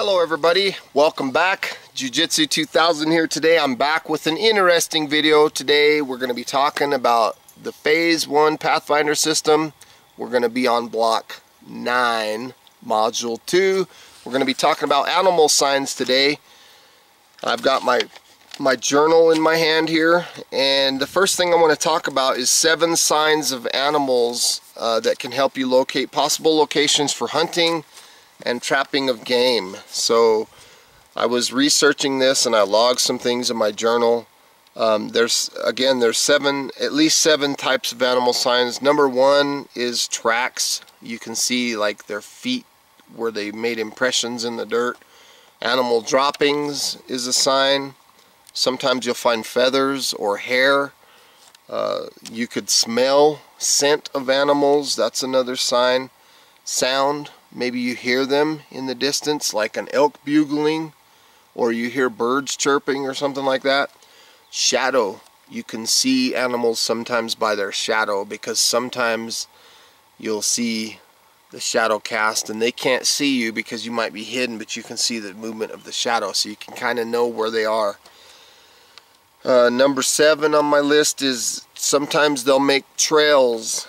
Hello everybody, welcome back. Jiu-Jitsu 2000 here today. I'm back with an interesting video. Today we're going to be talking about the Phase 1 Pathfinder system. We're going to be on block 9, module 2. We're going to be talking about animal signs today. I've got my journal in my hand here, and the first thing I want to talk about is 7 signs of animals that can help you locate possible locations for hunting and trapping of game. So I was researching this and I logged some things in my journal. There's at least seven types of animal signs. Number 1 is tracks. You can see like their feet where they made impressions in the dirt. Animal droppings is a sign. Sometimes you'll find feathers or hair. You could smell scent of animals. That's another sign. Sound. Maybe you hear them in the distance, like an elk bugling, or you hear birds chirping or something like that. Shadow. You can see animals sometimes by their shadow, because sometimes you'll see the shadow cast and they can't see you because you might be hidden, but you can see the movement of the shadow, so you can kind of know where they are. Number 7 on my list is sometimes they'll make trails.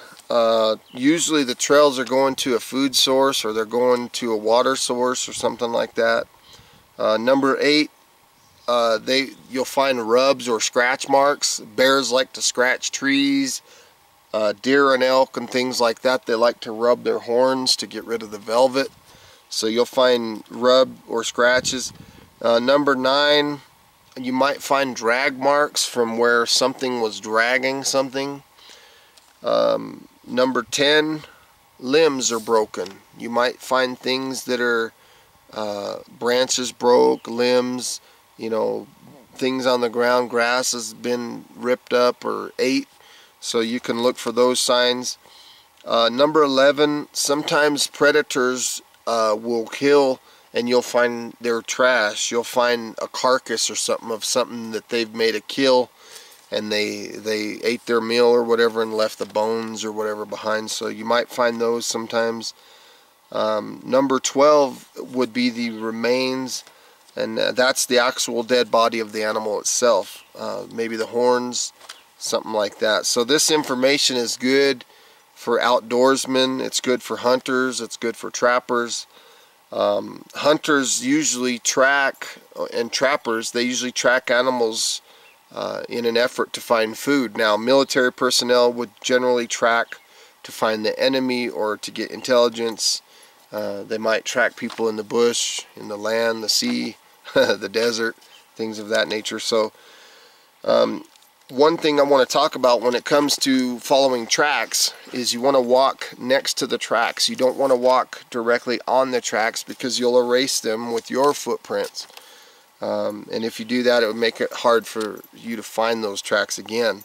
Usually the trails are going to a food source, or they're going to a water source or something like that. Number 8, you'll find rubs or scratch marks. Bears like to scratch trees. Deer and elk and things like that, they like to rub their horns to get rid of the velvet. So you'll find rub or scratches. Number 9, you might find drag marks from where something was dragging something. Number 10, limbs are broken. You might find things that are branches broke, limbs, things on the ground, grass has been ripped up or ate, so you can look for those signs. Number 11, sometimes predators will kill and you'll find their trash. You'll find a carcass or something that they've made a kill, and they ate their meal or whatever and left the bones or whatever behind, so you might find those sometimes. Number 12 would be the remains, and that's the actual dead body of the animal itself. Maybe the horns, something like that. So this information is good for outdoorsmen, it's good for hunters, it's good for trappers. Hunters usually track, and trappers, they usually track animals in an effort to find food. Now, military personnel would generally track to find the enemy or to get intelligence. They might track people in the bush, in the land, the sea, the desert, things of that nature. So one thing I want to talk about when it comes to following tracks is you want to walk next to the tracks. You don't want to walk directly on the tracks, because you'll erase them with your footprints. And if you do that, it would make it hard for you to find those tracks again.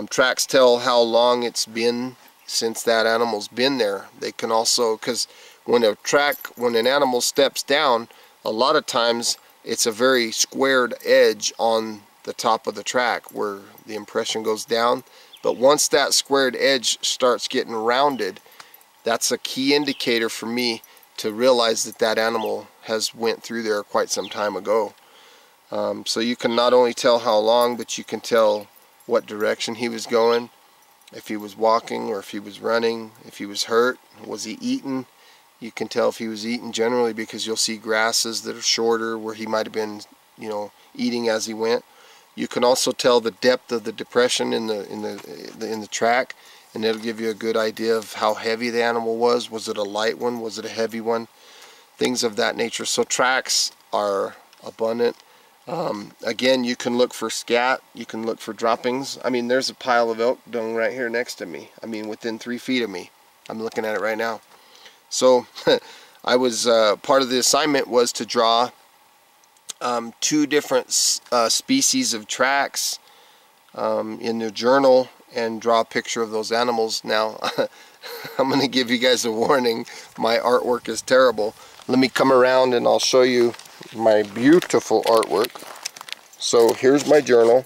Tracks tell how long it's been since that animal's been there. They can also, because when an animal steps down, a lot of times it's a very squared edge on the top of the track where the impression goes down. But once that squared edge starts getting rounded, that's a key indicator for me to realize that that animal has went through there quite some time ago. So you can not only tell how long, but you can tell what direction he was going, if he was walking or if he was running, if he was hurt, was he eating. You can tell if he was eating generally because you'll see grasses that are shorter where he might have been, eating as he went. You can also tell the depth of the depression in the track, and it'll give you a good idea of how heavy the animal was. Was it a light one? Was it a heavy one? Things of that nature. So tracks are abundant. Again, you can look for scat. You can look for droppings. I mean, there's a pile of elk dung right here next to me. I mean, within 3 feet of me. I'm looking at it right now. So I was part of the assignment was to draw 2 different species of tracks in the journal and draw a picture of those animals. Now, I'm going to give you guys a warning. My artwork is terrible. Let me come around and I'll show you my beautiful artwork. So here's my journal.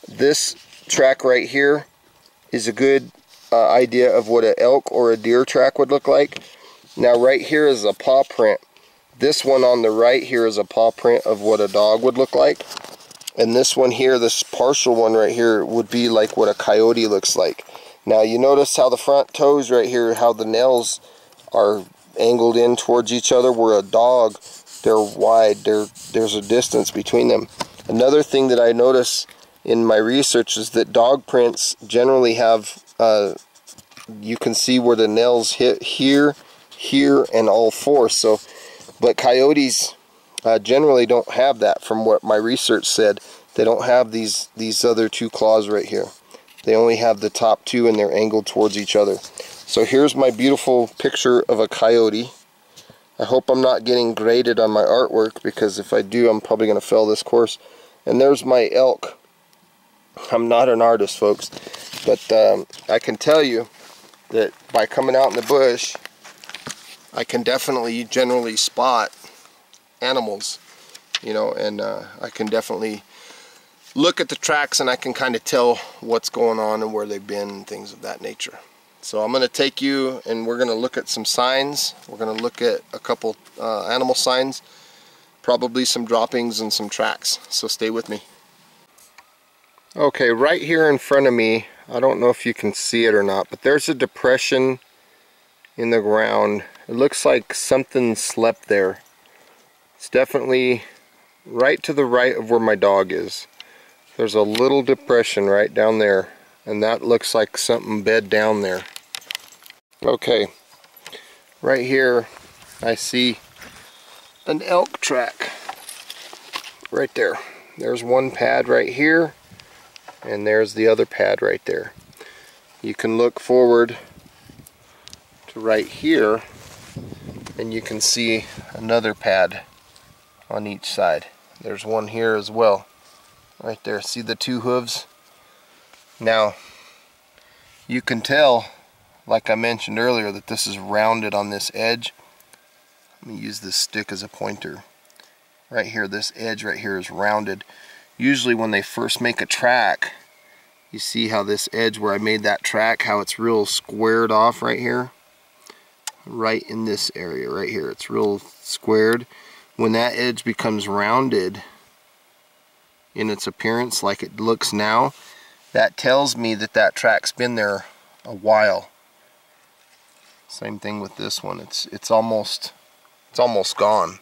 This track right here is a good idea of what an elk or a deer track would look like. Now right here is a paw print. This one on the right here is a paw print of what a dog would look like. And this one here, this partial one right here, would be like what a coyote looks like. Now you notice how the front toes right here, how the nails are angled in towards each other, where a dog, they're wide, there's a distance between them. Another thing that I notice in my research is that dog prints generally have, you can see where the nails hit here, here, and all four. So, but coyotes generally don't have that. From what my research said, they don't have these other two claws right here. They only have the top two, and they're angled towards each other. So here's my beautiful picture of a coyote. I hope I'm not getting graded on my artwork, because if I do, I'm probably going to fail this course. And there's my elk. I'm not an artist, folks, but I can tell you that by coming out in the bush, I can definitely generally spot animals, you know, and I can definitely look at the tracks, and I can kind of tell what's going on and where they've been and things of that nature. So I'm going to take you, and we're going to look at some signs. We're going to look at a couple animal signs, probably some droppings and some tracks. So stay with me. Okay, right here in front of me, I don't know if you can see it or not, but there's a depression in the ground. It looks like something slept there. It's definitely right to the right of where my dog is. There's a little depression right down there, and that looks like something bed down there. Okay, right here I see an elk track right there. There's one pad right here, and there's the other pad right there. You can look forward to right here, and you can see another pad on each side. There's one here as well. Right there, see the two hooves? Now, you can tell, like I mentioned earlier, that this is rounded on this edge. Let me use this stick as a pointer. Right here, this edge right here is rounded. Usually when they first make a track, you see how this edge where I made that track, how it's real squared off right here? Right in this area right here, it's real squared. When that edge becomes rounded in its appearance like it looks now, that tells me that that track's been there a while. Same thing with this one. It's almost gone,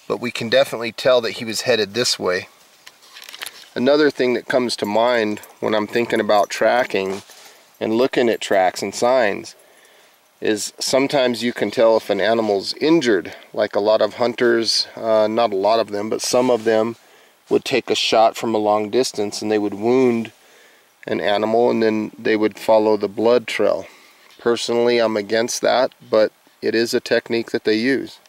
but we can definitely tell that he was headed this way. Another thing that comes to mind when I'm thinking about tracking and looking at tracks and signs is sometimes you can tell if an animal's injured. Like a lot of hunters, not a lot of them, but some of them would take a shot from a long distance, and they would wound an animal, and then they would follow the blood trail. Personally, I'm against that, but it is a technique that they use.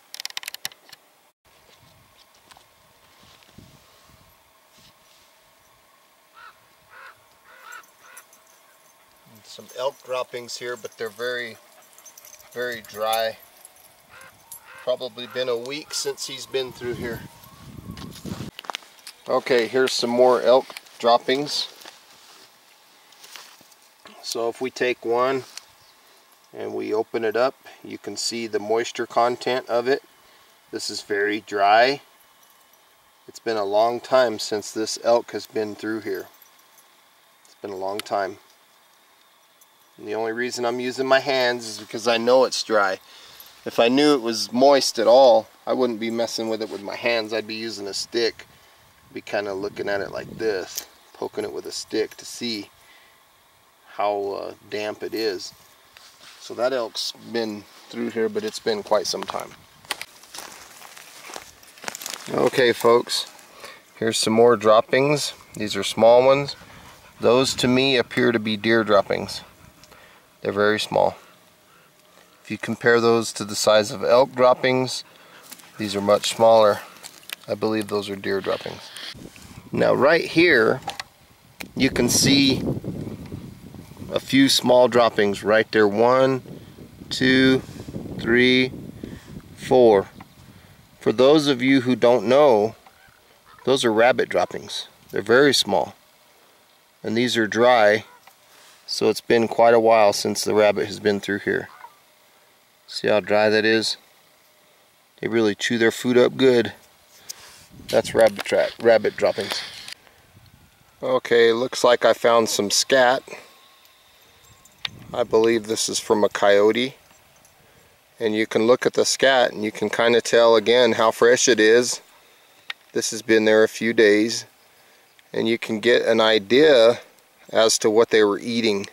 Some elk droppings here, but they're very, very dry. Probably been a week since he's been through here. Okay, here's some more elk droppings. So if we take one and we open it up, you can see the moisture content of it. This is very dry. It's been a long time since this elk has been through here. It's been a long time. And the only reason I'm using my hands is because I know it's dry. If I knew it was moist at all, I wouldn't be messing with it with my hands. I'd be using a stick. Be kind of looking at it like this, poking it with a stick to see how damp it is. So that elk's been through here, but it's been quite some time. Okay folks, here's some more droppings. These are small ones. Those to me appear to be deer droppings. They're very small. If you compare those to the size of elk droppings, these are much smaller. I believe those are deer droppings. Now right here, you can see a few small droppings right there. 1, 2, 3, 4. For those of you who don't know, those are rabbit droppings. They're very small. And these are dry, so it's been quite a while since the rabbit has been through here. See how dry that is? They really chew their food up good. That's rabbit droppings. Okay, looks like I found some scat. I believe this is from a coyote. And you can look at the scat and you can kind of tell again how fresh it is. This has been there a few days. And you can get an idea as to what they were eating.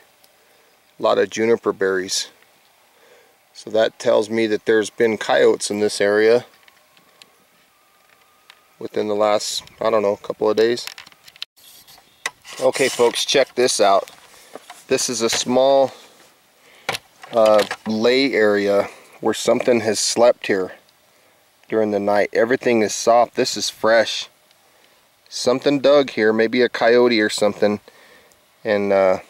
A lot of juniper berries. So that tells me that there's been coyotes in this area within the last, I don't know, couple of days. Okay folks, check this out. This is a small lay area where something has slept here during the night. Everything is soft. This is fresh. Something dug here, maybe a coyote or something, and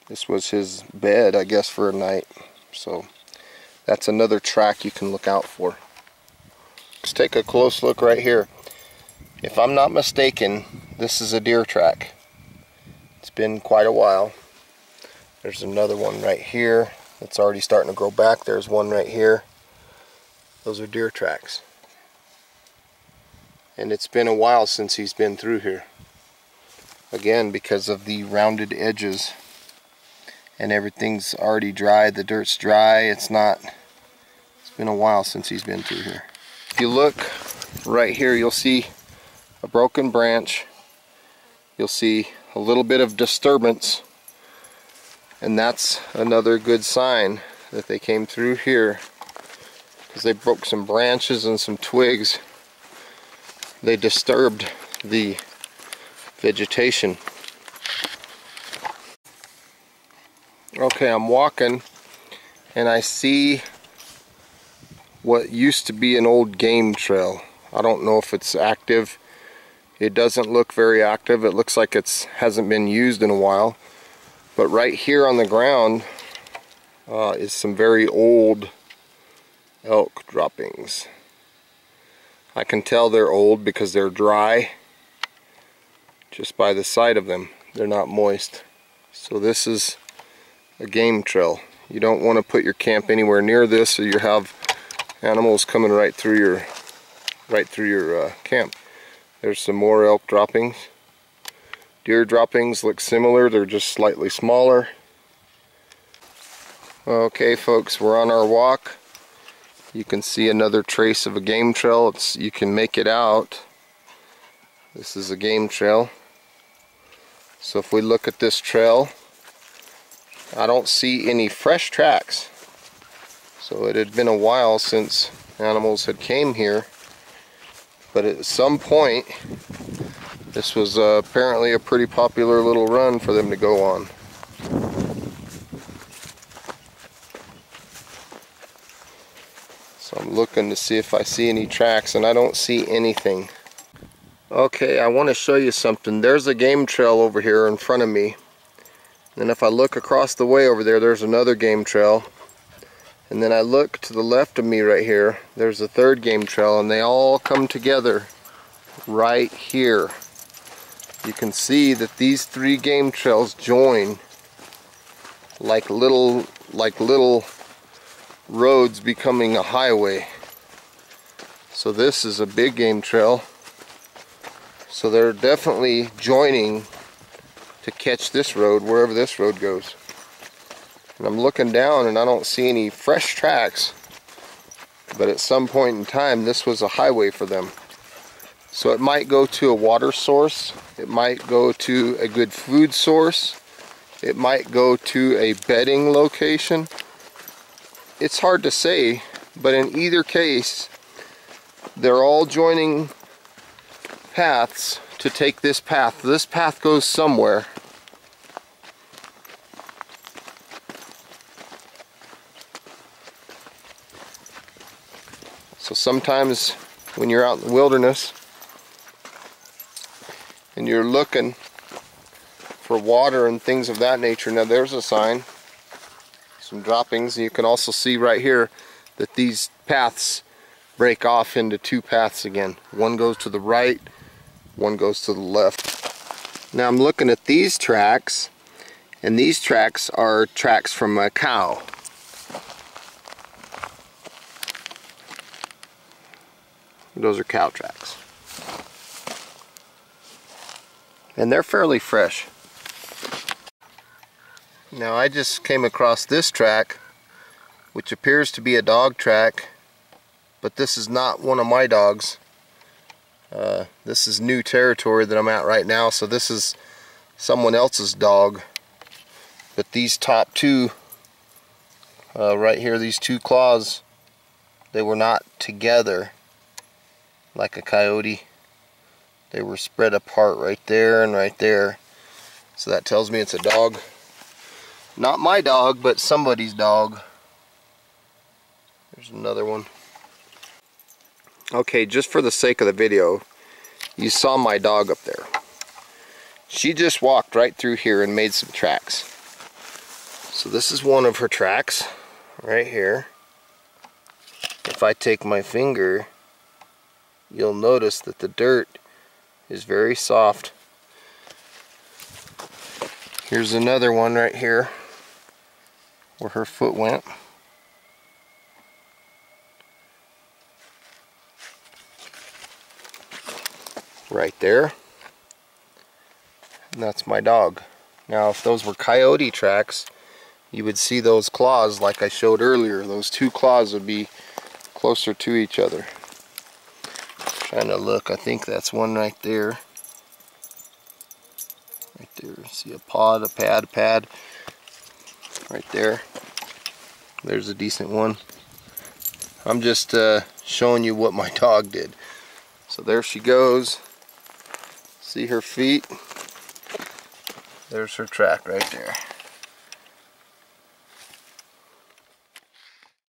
this was his bed, I guess, for a night. So that's another track you can look out for. Let's take a close look right here. If I'm not mistaken, this is a deer track. It's been quite a while. There's another one right here. It's already starting to grow back. There's one right here. Those are deer tracks. And it's been a while since he's been through here. Again, because of the rounded edges. And everything's already dry. The dirt's dry. It's been a while since he's been through here. If you look right here, you'll see a broken branch. You'll see a little bit of disturbance. And that's another good sign that they came through here, because they broke some branches and some twigs. They disturbed the vegetation. Okay, I'm walking and I see what used to be an old game trail. I don't know if it's active. It doesn't look very active. It looks like it hasn't been used in a while. But right here on the ground is some very old elk droppings. I can tell they're old because they're dry just by the sight of them. They're not moist. So this is a game trail. You don't want to put your camp anywhere near this, or you have animals coming right through your camp. There's some more elk droppings. Deer droppings look similar, they're just slightly smaller. Okay folks, we're on our walk. You can see another trace of a game trail. You can make it out. This is a game trail. So if we look at this trail, I don't see any fresh tracks. So it had been a while since animals had came here. But at some point, this was apparently a pretty popular little run for them to go on. So I'm looking to see if I see any tracks, and I don't see anything. Okay, I want to show you something. There's a game trail over here in front of me. And if I look across the way over there, there's another game trail. And then I look to the left of me right here, there's a third game trail, and they all come together right here. You can see that these three game trails join like little roads becoming a highway. So this is a big game trail. So they're definitely joining to catch this road wherever this road goes. And I'm looking down and I don't see any fresh tracks, but at some point in time this was a highway for them. So it might go to a water source, it might go to a good food source, it might go to a bedding location. It's hard to say, but in either case they're all joining paths to take this path. This path goes somewhere. So sometimes when you're out in the wilderness and you're looking for water and things of that nature, now there's a sign, some droppings. You can also see right here that these paths break off into two paths again. One goes to the right, one goes to the left. Now I'm looking at these tracks, and these tracks are tracks from a cow. Those are cow tracks. And they're fairly fresh. Now I just came across this track, which appears to be a dog track, but this is not one of my dogs. This is new territory that I'm at right now, so this is someone else's dog. But these top two, right here, these two claws, they were not together like a coyote. They were spread apart right there and right there. So that tells me it's a dog. Not my dog, but somebody's dog. There's another one. Okay, just for the sake of the video, you saw my dog up there. She just walked right through here and made some tracks. So this is one of her tracks right here. If I take my finger, you'll notice that the dirt is very soft. Here's another one right here where her foot went. Right there. And that's my dog. Now if those were coyote tracks, you would see those claws like I showed earlier. Those two claws would be closer to each other. Trying to look, I think that's one right there. Right there, see a pod, a pad. Right there. There's a decent one. I'm just showing you what my dog did. So there she goes. See her feet? There's her track right there.